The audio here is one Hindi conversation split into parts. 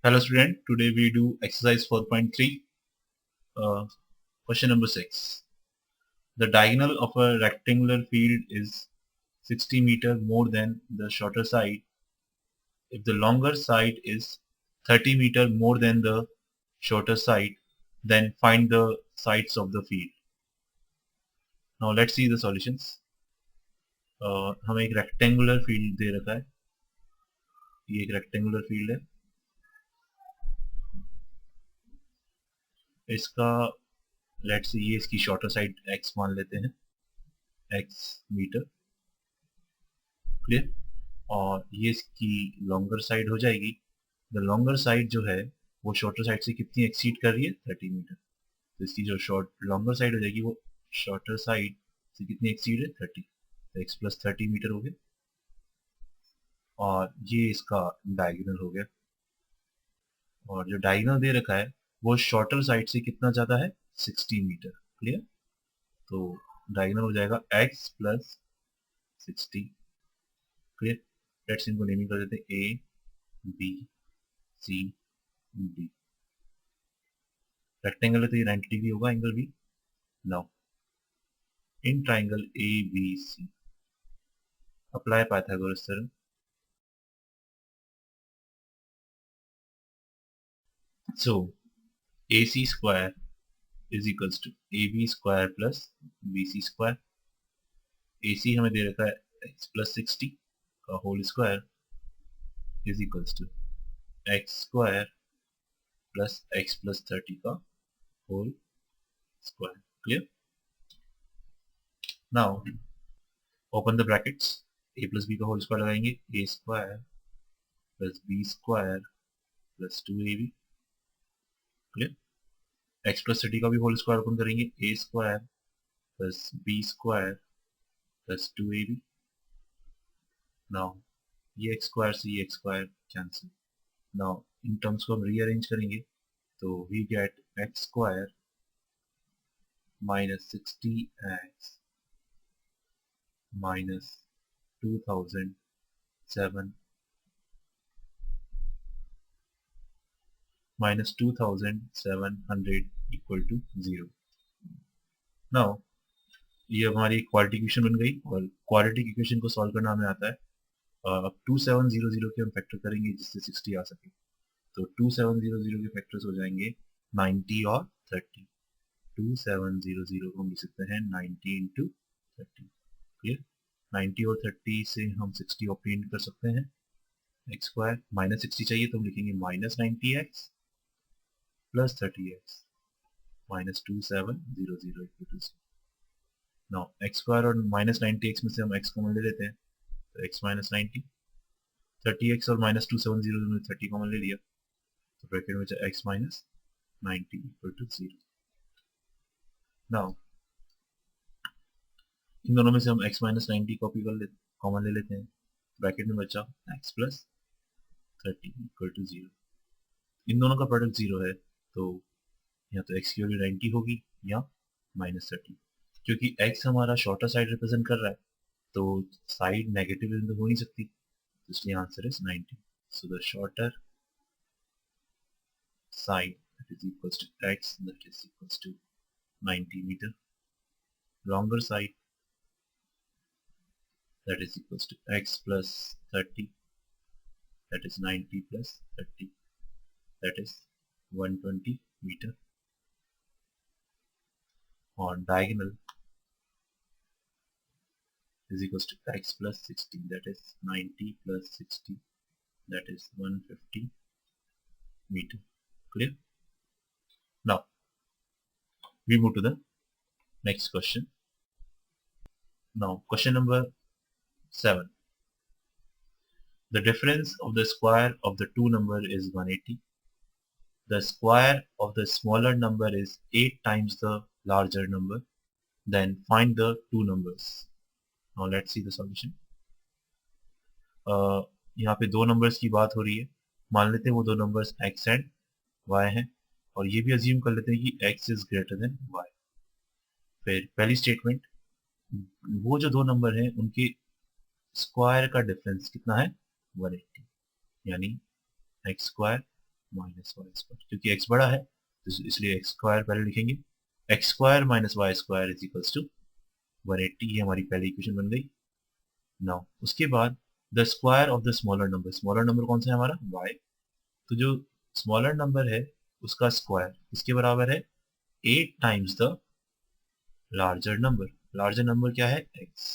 Hello student, today we do exercise 4.3, question number 6. The diagonal of a rectangular field is 60 meter more than the shorter side if the longer side is 30 meter more than the shorter side, then find the sides of the field. Now let's see the solutions. हमें एक rectangular field दे रखा है, ये एक rectangular field है, इसका लेट्स से ये इसकी शॉर्टर साइड x मान लेते हैं, x मीटर, क्लियर। और ये इसकी लॉन्गर साइड हो जाएगी। द लॉन्गर साइड जो है वो शॉर्टर साइड से कितनी एक्सीड कर रही है, 30 मीटर। तो इसकी जो शॉर्ट लॉन्गर साइड हो जाएगी वो शॉर्टर साइड से कितनी एक्सीड है, 30। तो x प्लस 30 मीटर हो गया और ये इसका डायगोनल हो गया। और जो डायगोनल दे रखा है वो शॉर्टर साइड से कितना ज़्यादा है, 60 मीटर, क्लियर। तो डायगोनल हो जाएगा x प्लस 60, क्लियर। लेट्स इनको नेमिंग कर देते हैं A B C D. Rectangle है तो ये 90 डिग्री होगा angle B. Now in triangle A B C apply Pythagoras theorem. So AC square is equals to AB square plus BC square। AC हमें दे रखा है x plus 60 का whole square is equals to x square plus x plus 30 का whole square, clear. Now open the brackets, a plus b का होल स्क्वायर लगाएंगे, a square plus b square plus 2ab, clear. x plus 30 का भी होल स्क्वायर ओपन करेंगे, a square plus b square plus 2ab। Now ये x स्क्वायर से ये x स्क्वायर कैंसिल। नाउ इन टर्म्स को हम रीअरेंज करेंगे तो we get x square minus 60x minus 2007 minus 2700 equal to 0। Now ये हमारी क्वालिटी इक्वेशन बन गई और क्वालिटी इक्वेशन को सॉल्व करना हमें आता है। अब 2700 के हम फैक्टर करेंगे जिससे 60 आ सके। तो 2700 के फैक्टर्स हो जाएंगे 90 और 30। 2700 को हम लिख सकते हैं 90 इंटू 30, क्लियर। 90 और 30 से हम 60 ऑप्टेन कर सकते हैं। एक्स स्क्वायर माइनस 60 चाहिए तो हम लिखेंगे minus 90x plus 30x minus 2700 equal to. Now X square और माइनस 90x में से हम x कॉमन ले लेते हैं तो x माइनस 90, 30x और माइनस 270 में 30 कॉमन ले लिया तो ब्रैकेट में बचा x minus 90 equal to 0। Now इन दोनों में से हम x माइनस 90 कॉपी कर लेते, कॉमन ले लेते हैं, ब्रैकेट में बचा x प्लस 30 इक्वल टू 0। इन दोनों का प्रोडक्ट 0 है तो या तो x की वैल्यू 90 होगी या माइनस 30। क्योंकि x हमारा शॉर्टर साइड रिप्रेजेंट कर रहा है तो साइड नेगेटिव तो हो नहीं सकती, तो इसलिए answer is 90। So the shorter side that is equals to x that is equals to 90 meter, longer side that is equals to x plus 30 that is 90 plus 30 that is 120 meter, on diagonal is equals to x plus 60 that is 90 plus 60 that is 150 meter, clear। Now we move to the next question. Now question number 7. The difference of the square of the two number is 180. The square of the smaller number is 8 times the larger number. Then find the two numbers. Now let's see the solution. यहाँ पे दो नंबर्स की बात हो रही है। मान लेते हैं वो दो नंबर्स x एंड y हैं और ये भी अज्यूम कर लेते हैं कि x is greater than y। फिर पहली स्टेटमेंट, वो जो दो नंबर हैं उनके स्क्वायर का डिफरेंस कितना है, 180, यानी x square minus Y square, क्योंकि x बड़ा है तो इसलिए एक्स स्क्वायर पहले लिखेंगे, X square minus Y square is equals to 180, ये हमारी पहली इक्वेशन बन गई। नाउ उसके बाद the square of the smaller number कौन सा है हमारा y, तो जो स्मॉलर नंबर है उसका स्क्वायर किसके बराबर है 8 टाइम्स द लार्जर नंबर क्या है x,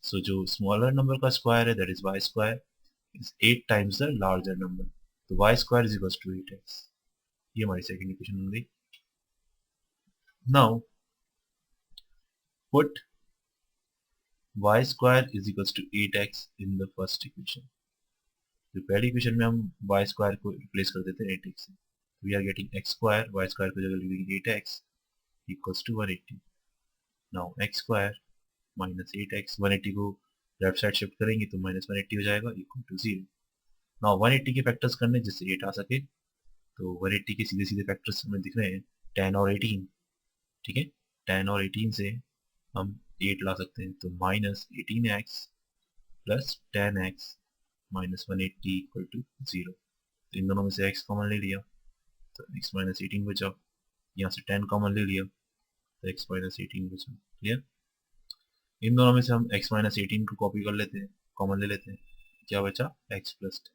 सो जो स्मॉलर नंबर का स्क्वायर है that is y square is 8 times the larger number, तो y square is equals to 8x, ये हमारी सेकंड इक्वेशन बन गई। Now put y square is equals to 8x in the first equation, तो पहली इक्वेशन में हम y स्क्वायर को रिप्लेस कर देते हैं 8x से, we are getting x square, y square की जगह लिखेंगे 8x equals to 180। Now x square minus 8x, 180 को लेफ्ट साइड शिफ्ट करेंगे तो माइनस 180 हो जाएगा इक्वल टू 0। नाउ 180 के फैक्टर्स करने जिससे 8 आ सके, तो 180 के सीधे सीधे फैक्टर्स हमें दिख रहे हैं 10 और 18, ठीक है, 10 और 18 से हम 8 ला सकते हैं, तो minus 18x plus 10x minus 180 equal to 0, तो इन दोनों में से x कॉमन ले लिया तो x माइनस 18 बचा, यहाँ से 10 कॉमन ले लिया तो x माइनस 18 बचा, क्लियर। इन दोनों में से हम x माइनस 18 को कॉपी कर लेते हैं, कॉमन ले लेते हैं, क्या बचा x प्लस 10,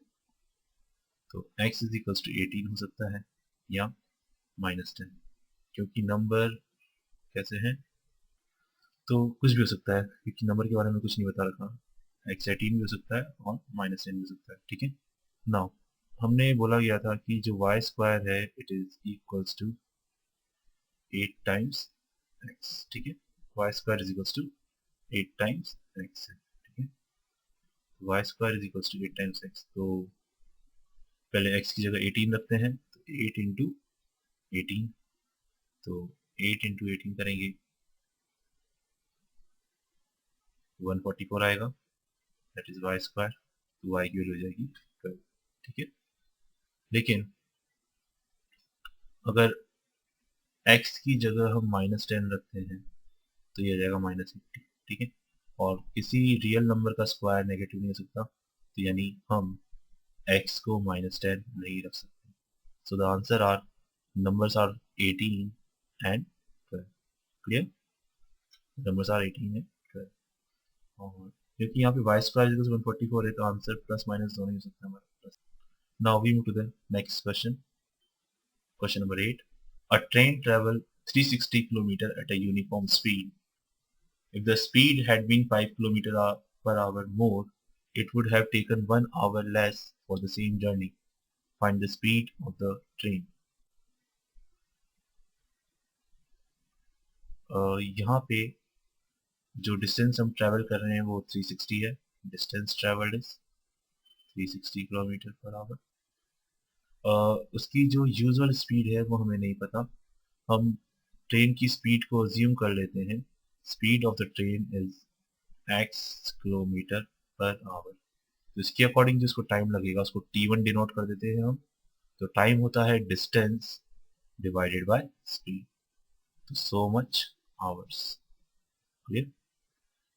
तो x इज इक्वल्स टू 18 हो सकता है या माइनस 10, क्योंकि नंबर कैसे हैं तो कुछ भी हो सकता है, क्योंकि नंबर के बारे में कुछ नहीं बता रखा, x 18 भी हो सकता है और माइनस 10 भी हो सकता है, ठीक है। नाउ हमने बोला गया था कि जो y स्क्वायर है it is equals to 8 times x, ठीक है, y square is equals to 8 times x है, ठीक है, y square is equals to 8 times x, तो पहले x की जगह 18 रखते हैं, तो 8 इंटू 18, तो 8 इंटू 18 करेंगे 144 आएगा, दैट इज y स्क्वायर, तो y की वैल्यू हो जाएगी 12, ठीक है। लेकिन अगर x की जगह हम माइनस 10 रखते हैं तो ये आ जाएगा माइनस 80, ठीक है, और किसी रियल नंबर का स्क्वायर नेगेटिव नहीं हो सकता, तो यानी हम x को माइनस 10 नहीं रख सकते, so the answer are numbers are 18 and 12, क्लियर, numbers are 18 and 12, और क्योंकि यहाँ पे y स्क्वायर इज 144 है तो आंसर प्लस माइनस दोनों ही हो सकता है हमारा plus. Now we move to the next question, question number 8, a train travel 360 km at a uniform speed, if the speed had been 5 km per hour more, it would have taken 1 hour less for the same journey, find the speed of the train। यहाँ पे जो डिस्टेंस हम ट्रैवल कर रहे हैं वो 360 है, distance travelled is 360 kilometre per hour, उसकी जो यूजुअल स्पीड है वो हमें नहीं पता, हम ट्रेन की स्पीड को अज्यूम कर लेते हैं, speed of the train is x kilometre per hour, तो इसके अकॉर्डिंग जो उसको टाइम लगेगा उसको t1 डिनोट कर देते हैं हम, तो टाइम होता है डिस्टेंस डिवाइडेड बाय स्पीड, तो so much hours, clear.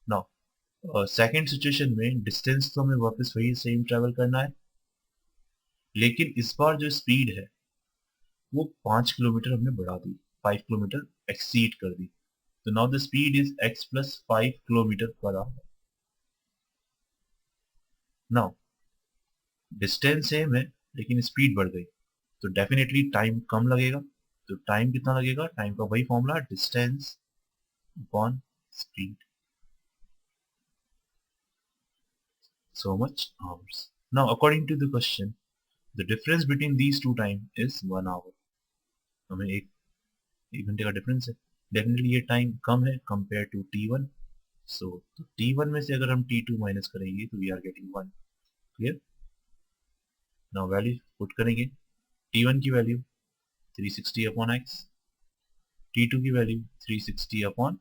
Now second situation में डिस्टेंस तो हमें वापस वही सेम ट्रेवल करना है, लेकिन इस बार जो स्पीड है वो 5 किलोमीटर हमने बढ़ा दी, 5 किलोमीटर एक्सीड कर दी, तो now the speed is x plus 5 kilometre per hour. Now distance same है लेकिन स्पीड बढ़ गई, तो डेफिनेटली टाइम कम लगेगा, तो टाइम कितना लगेगा, टाइम का वही formula distance upon speed, so much hours। Now according to the question, the difference between these two time is 1 hour, हमें एक घंटे का डिफरेंस है, डेफिनेटली ये टाइम कम है कंपेयर टू t1, सो तो t1 में से अगर हम t2 माइनस करेंगे तो we are getting 1, clear. Now value put करेंगे, t1 की वैल्यू 360 अपॉन x, t2 की value 360 upon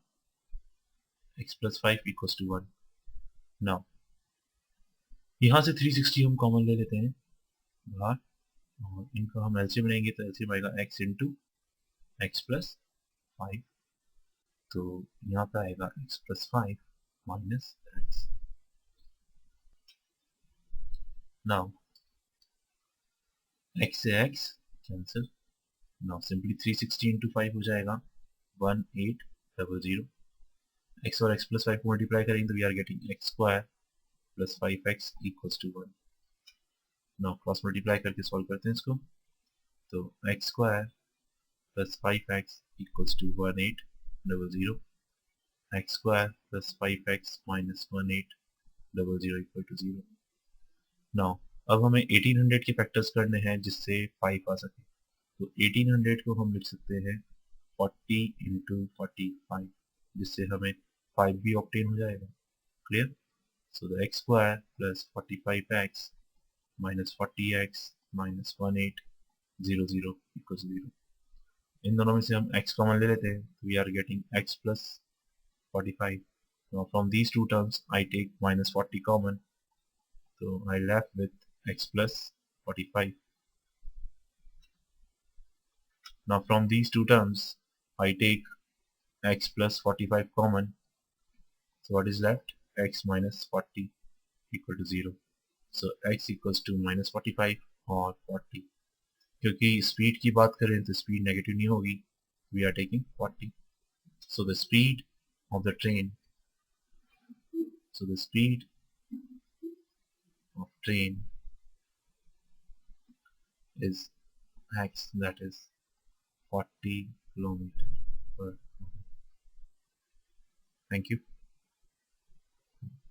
x plus 5 equals to 1। Now यहाँ से 360 हम कॉमन ले लेते हैं बाहर, और इनका हम एलसीएम लेंगे तो एलसीएम आएगा x इंटू एक्स प्लस 5, तो यहाँ पे आएगा x plus 5 minus x. Now x से x cancel. Now simply 360 into 5 हो जाएगा 1800. x और x प्लस 5 को मल्टीप्लाई करेंगे तो we are getting X square plus 5x equals to 1. Now cross multiply करके सॉल्व करते हैं इसको. तो X square plus 5x equals to 1800. X square plus 5x minus 1800 equal to 0. Now अब हमें 1800 के फैक्टर्स करने हैं जिससे 5 आ सके. तो 1800 को हम लिख सकते हैं 40 इंटू 45 जिससे हमें 5 भी ऑब्टेन हो जाएगा. Clear. So the X square plus 45x minus 40x minus 1800 equals 0. इन दोनों में से हम x कॉमन ले लेते हैं. We are getting x plus 45. Now from these two terms I take minus 40 common, so I left with x plus 45. Now from these two terms I take x plus 45 common, so what is left? X minus 40 equal to 0. So x equals to minus 45 और 40. क्योंकि स्पीड की बात करें तो स्पीड नेगेटिव नहीं होगी. We are taking 40. So the speed of the train is x, that is 40 kilometer per hour. Thank you.